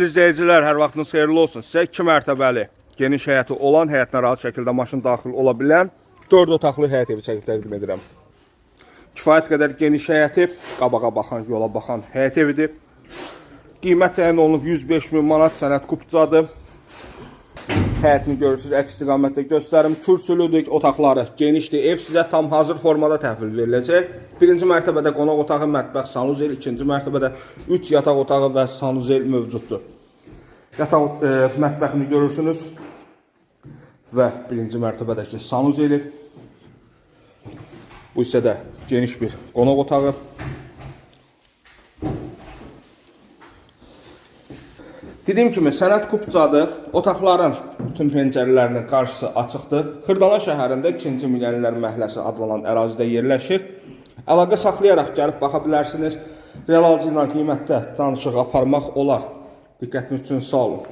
İzləyicilər, hər vaxtınız xeyirli olsun. Sizə 2 mərtəbəli, geniş həyəti olan, həyətinə rahat şəkildə maşın daxil ola bilən 4 otaqlı həyət evi çəkib təqdim edirəm. Kifayət qədər geniş həyəti, qabağa baxan, yola baxan həyət evidir. Qiymət təyin olunub 105.000 manat, sənəd kupcadır. Həyətini görürsünüz, əks istiqamətdə göstərim. Kürsülüdür, otaqları genişdir. Ev sizə tam hazır formada təhvil veriləcək. Birinci mərtəbədə qonaq otağı, mətbəx, sanuzel, ikinci mərtəbədə 3 yataq otağı və sanuzel mövcuddur. Yataq mətbəxini görürsünüz və birinci mərtəbədəki sanuzeli. Bu isə də geniş bir qonaq otağı. Dediyim kimi, sənəd kupcadır. Otaqların bütün pəncərələrinin qarşısı açıqdır. Xırdala şəhərində 2-ci Milyonlər məhəlləsi adlanan ərazidə yerləşir. Əlaqə saxlayaraq gəlib baxa bilərsiniz. Real alıcı ilə qiymətdə danışıq aparmaq olar. Diqqətiniz üçün sağ olun.